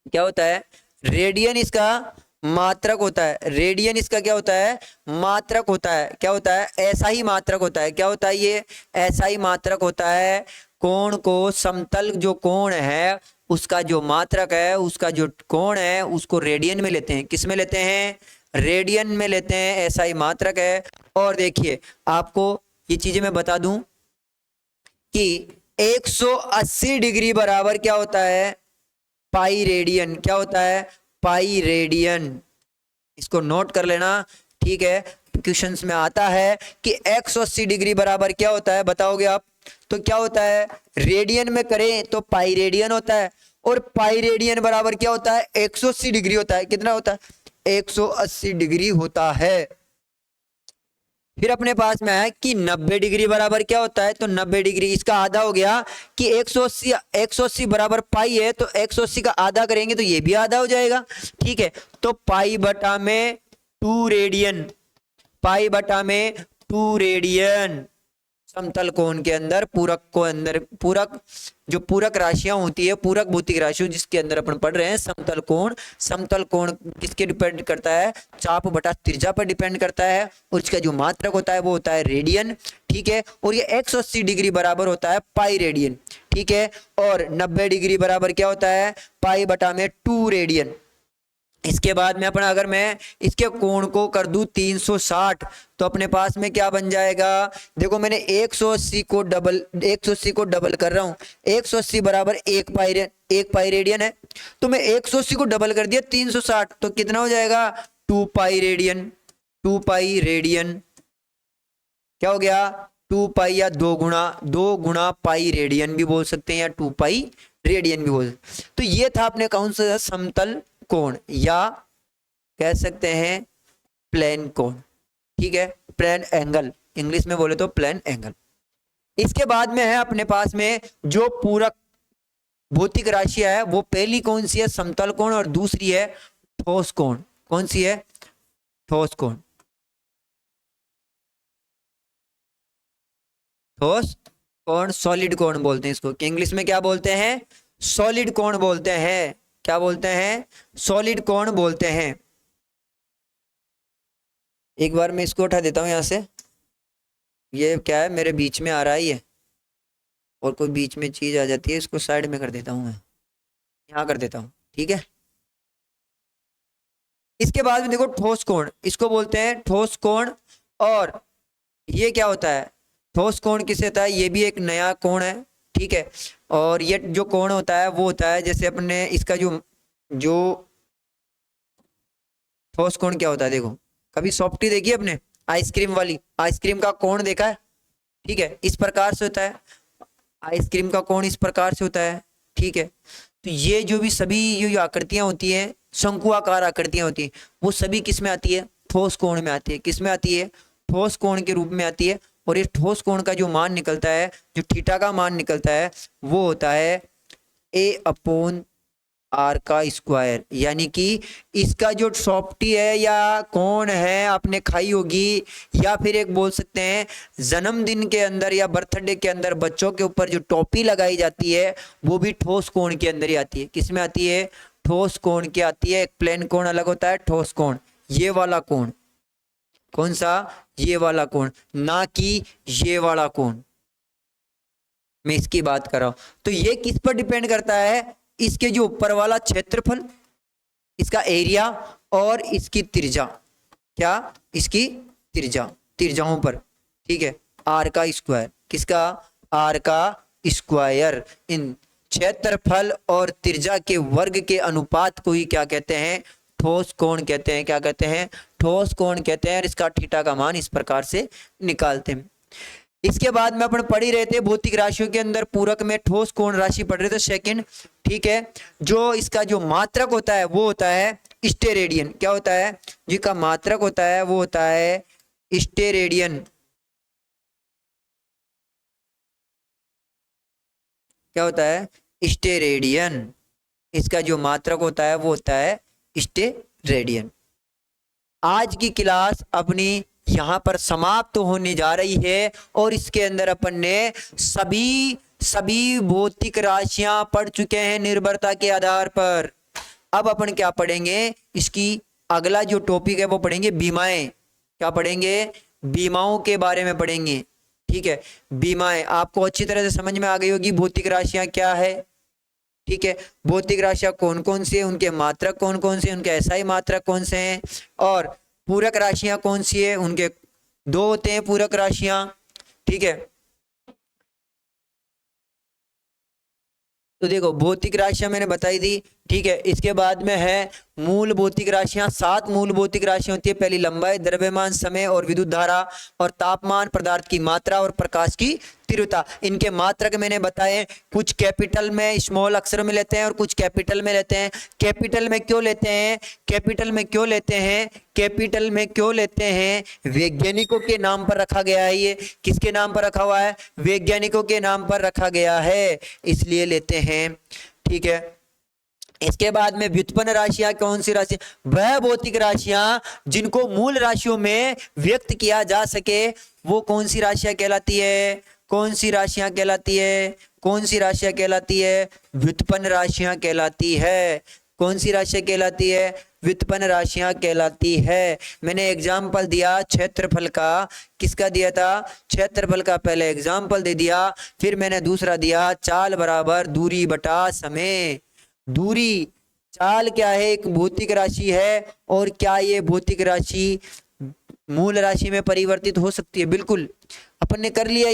क्या होता है? रेडियन इसका मात्रक होता है। रेडियन इसका क्या होता है? मात्रक होता है। क्या होता है? ऐसा ही मात्रक होता है। क्या होता है ये? ऐसा ही मात्रक होता है। कोण को, समतल जो कोण है उसका जो मात्रक है, उसका जो कोण है उसको रेडियन में लेते हैं। किस में लेते हैं? रेडियन में लेते हैं। ऐसा ही मात्रक है। और देखिए आपको ये चीजें मैं बता दूं कि 180 डिग्री बराबर क्या होता है? Pi radian. क्या होता है? Pi radian. इसको नोट कर लेना, ठीक है। क्वेश्चंस में आता है कि 180 डिग्री बराबर क्या होता है, बताओगे आप? तो क्या होता है, रेडियन में करें तो पाई रेडियन होता है, और पाई रेडियन बराबर क्या होता है, 180 डिग्री होता है। कितना होता है, 180 डिग्री होता है। फिर अपने पास में है कि 90 डिग्री बराबर क्या होता है, तो 90 डिग्री इसका आधा हो गया कि 180 बराबर पाई है, तो 180 का आधा करेंगे तो ये भी आधा हो जाएगा। ठीक है, तो पाई बटा में 2 रेडियन, पाई बटा में 2 रेडियन समतल कोण के अंदर, पूरक को अंदर, पूरक जो पूरक राशियां होती है, पूरक भौतिक राशियों जिसके अंदर अपन पढ़ रहे हैं समतल कोण। समतल कोण किसके डिपेंड करता है, चाप बटा त्रिज्या पर डिपेंड करता है, और इसका जो मात्रक होता है वो होता है रेडियन। ठीक है, और ये 180 डिग्री बराबर होता है पाई रेडियन। ठीक है, और 90 डिग्री बराबर क्या होता है, पाई बटा में 2 रेडियन। इसके बाद में अपना अगर मैं इसके कोण को कर दूं 360, तो अपने पास में क्या बन जाएगा, देखो मैंने 180 को डबल कर रहा हूं, 180 बराबर 1 पाई रेडियन है, तो मैं 180 को डबल कर दिया 360, तो कितना हो जाएगा, 2 पाई रेडियन। 2 पाई रेडियन क्या हो गया, 2 पाई या 2 गुणा पाई रेडियन भी बोल सकते हैं, या 2 पाई रेडियन भी बोल सकते हैं। तो ये था अपने कौन सा समतल कोण, या कह सकते हैं प्लेन कोण। ठीक है, प्लेन एंगल, इंग्लिश में बोले तो प्लेन एंगल। इसके बाद में है अपने पास में जो पूरक भौतिक राशियां है, वो पहली कौन सी है, समतल कोण, और दूसरी है ठोस कोण। कौन सी है, ठोस कोण। ठोस कोण, सॉलिड कोण बोलते हैं इसको, कि इंग्लिश में क्या बोलते हैं, सॉलिड कोण बोलते हैं। क्या बोलते हैं, सॉलिड कोण बोलते हैं। एक बार मैं इसको उठा देता हूं यहां से, ये क्या है मेरे बीच में आ रहा है ये, और कोई बीच में चीज आ जाती है, इसको साइड में कर देता हूं मैं, यहां कर देता हूं। ठीक है, इसके बाद में देखो ठोस कोण, इसको बोलते हैं ठोस कोण। और ये क्या होता है, ठोस कोण किसे होता है, ये भी एक नया कोण है। ठीक है, और ये जो कोण होता है वो होता है, जैसे अपने इसका जो जो ठोस कोण क्या होता है, देखो कभी सॉफ्टी देखी है अपने, आइसक्रीम वाली, आइसक्रीम का कोण देखा है। ठीक है, इस प्रकार से होता है, आइसक्रीम का कोण इस प्रकार से होता है। ठीक है, तो ये जो भी सभी जो आकृतियां होती हैं, शंकु आकार आकृतियां होती हैं, वो सभी किस में आती है, ठोस कोण में आती है। किस में आती है, ठोस कोण के रूप में आती है। और ये ठोस कोण का जो मान निकलता है, जो थीटा का मान निकलता है, वो होता है A/r का स्क्वायर। यानी कि इसका जो सॉफ्टी है या कोण है आपने खाई होगी, या फिर एक बोल सकते हैं जन्मदिन के अंदर या बर्थडे के अंदर बच्चों के ऊपर जो टोपी लगाई जाती है, वो भी ठोस कोण के अंदर ही आती है। किस में आती है, ठोस कोण की आती है। एक प्लेन कोण अलग होता है, ठोस कोण ये वाला कोण, कौन सा, ये वाला कोण, ना कि ये वाला कोण, मैं इसकी बात कर रहा हूं। तो ये किस पर डिपेंड करता है, इसके जो ऊपर वाला क्षेत्रफल, इसका एरिया, और इसकी त्रिज्या, क्या, इसकी त्रिज्या, त्रिज्याओं पर। ठीक है, आर का स्क्वायर, किसका, आर का स्क्वायर। इन क्षेत्रफल और त्रिज्या के वर्ग के अनुपात को ही क्या कहते हैं, ठोस कोण कहते हैं। क्या कहते हैं, ठोस कोण कहते हैं। और इसका थीटा का मान इस प्रकार से निकालते हैं। इसके बाद में अपन पढ़ ही रहे थे भौतिक राशियों के अंदर पूरक में ठोस कोण राशि पढ़ रहे थे सेकंड। ठीक है, जो इसका जो मात्रक होता है वो होता है स्टेरेडियन। क्या होता है, जिसका मात्रक होता है वो होता है स्टेरेडियन। क्या होता है, स्टेरेडियन। इसका जो मात्रक होता है वो होता है स्टेरेडियन। आज की क्लास अपनी यहाँ पर समाप्त तो होने जा रही है, और इसके अंदर अपन ने सभी भौतिक राशियां पढ़ चुके हैं निर्भरता के आधार पर। अब अपन क्या पढ़ेंगे, इसकी अगला जो टॉपिक है वो पढ़ेंगे बीमाएं। क्या पढ़ेंगे, बीमाओं के बारे में पढ़ेंगे। ठीक है, बीमाएं आपको अच्छी तरह से समझ में आ गई होगी, भौतिक राशियां क्या है। ठीक है, भौतिक राशियां कौन कौन सी है, उनके मात्रक कौन कौन से, उनके एसआई मात्रक कौन से हैं, और पूरक राशियां कौन सी है, उनके 2 होते हैं पूरक राशियां। ठीक है, तो देखो भौतिक राशियां मैंने बताई थी, ठीक है। इसके बाद में है मूल भौतिक राशियां। 7 मूल भौतिक राशियां होती है। पहली लंबाई, द्रव्यमान, समय और विद्युत धारा और तापमान, पदार्थ की मात्रा और प्रकाश की तीव्रता। इनके मात्रक मैंने बताए, कुछ कैपिटल में स्मॉल अक्षरों में लेते हैं और कुछ कैपिटल में लेते हैं। कैपिटल में क्यों लेते हैं? कैपिटल में क्यों लेते हैं? कैपिटल में क्यों लेते हैं? वैज्ञानिकों के नाम पर रखा गया है। ये किसके नाम पर रखा हुआ है? वैज्ञानिकों के नाम पर रखा गया है, इसलिए लेते हैं। ठीक है। इसके बाद में व्युत्पन्न राशियां कौन सी राशि? वह भौतिक राशियां जिनको मूल राशियों में व्यक्त किया जा सके, वो कौन सी राशियां कहलाती है? कौन सी राशियां कहलाती है? कौन सी राशियां कहलाती है? व्युत्पन्न राशियां कहलाती है। कौन सी राशियां कहलाती है? व्युत्पन्न राशियां कहलाती है। मैंने एग्जाम्पल दिया क्षेत्रफल का। किसका दिया था? क्षेत्रफल का पहले एग्जाम्पल दे दिया, फिर मैंने दूसरा दिया चाल बराबर दूरी बटा समय। दूरी, चाल क्या है? एक भौतिक राशि है। और क्या ये भौतिक राशि मूल राशि में परिवर्तित हो सकती है? बिल्कुल। अपन ने कर लिया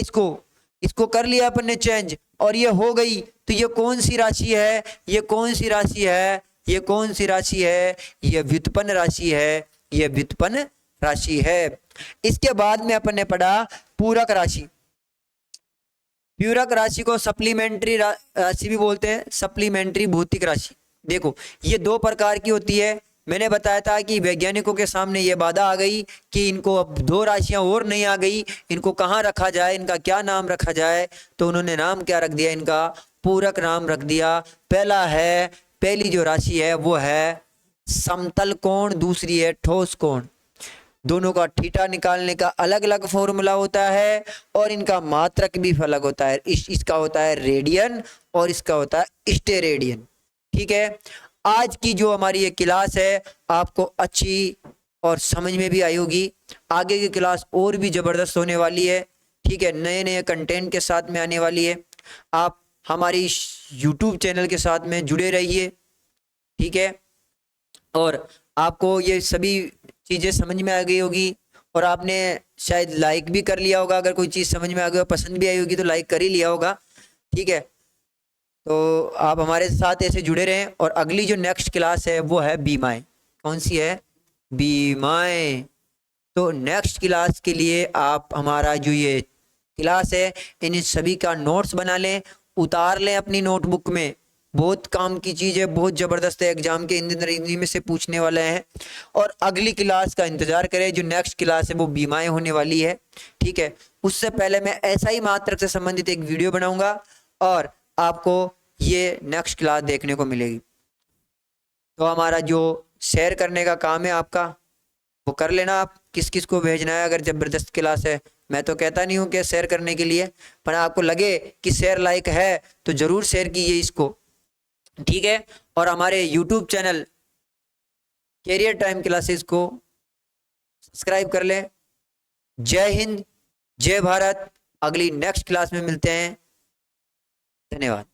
इसको कर लिया अपन ने चेंज, और ये हो गई। तो ये कौन सी राशि है? ये कौन सी राशि है? ये कौन सी राशि है? ये व्युत्पन्न राशि है। ये व्युत्पन्न राशि है। इसके बाद में अपन ने पढ़ा पूरक राशि। पूरक राशि को सप्लीमेंट्री राशि भी बोलते हैं, सप्लीमेंट्री भौतिक राशि। देखो, ये 2 प्रकार की होती है। मैंने बताया था कि वैज्ञानिकों के सामने ये बाधा आ गई कि इनको अब 2 राशियां और नहीं आ गई, इनको कहाँ रखा जाए, इनका क्या नाम रखा जाए? तो उन्होंने नाम क्या रख दिया? इनका पूरक नाम रख दिया। पहली जो राशि है वो है समतल कोण, दूसरी है ठोस कोण। दोनों का थीटा निकालने का अलग अलग फॉर्मूला होता है और इनका मात्रक भी अलग होता है। इसका होता है रेडियन और इसका होता है स्टेरेडियन। ठीक है। आज की जो हमारी ये क्लास है आपको अच्छी और समझ में भी आई होगी। आगे की क्लास और भी ज़बरदस्त होने वाली है। ठीक है, नए नए कंटेंट के साथ में आने वाली है। आप हमारी YouTube चैनल के साथ में जुड़े रहिए। ठीक है, और आपको ये सभी चीज़ें समझ में आ गई होगी और आपने शायद लाइक भी कर लिया होगा। अगर कोई चीज़ समझ में आ गई और पसंद भी आई होगी तो लाइक कर ही लिया होगा। ठीक है, तो आप हमारे साथ ऐसे जुड़े रहें। और अगली जो नेक्स्ट क्लास है वो है बीमाएँ। कौन सी है? बीमाएँ। तो नेक्स्ट क्लास के लिए आप हमारा जो ये क्लास है इन सभी का नोट्स बना लें, उतार लें अपनी नोटबुक में। बहुत काम की चीज़ है, बहुत ज़बरदस्त है। एग्जाम के हिंदी में से पूछने वाले हैं। और अगली क्लास का इंतज़ार करें, जो नेक्स्ट क्लास है वो बीमाएँ होने वाली है। ठीक है, उससे पहले मैं ऐसा ही मात्रक से संबंधित एक वीडियो बनाऊंगा और आपको ये नेक्स्ट क्लास देखने को मिलेगी। तो हमारा जो शेयर करने का काम है आपका, वो कर लेना। आप किस किस को भेजना है। अगर ज़बरदस्त क्लास है, मैं तो कहता नहीं हूँ कि शेयर करने के लिए, पर आपको लगे कि शेयर लाइक है तो ज़रूर शेयर कीजिए इसको। ठीक है, और हमारे YouTube channel career time classes को सब्सक्राइब कर लें। जय हिंद, जय भारत। अगली नेक्स्ट क्लास में मिलते हैं। धन्यवाद।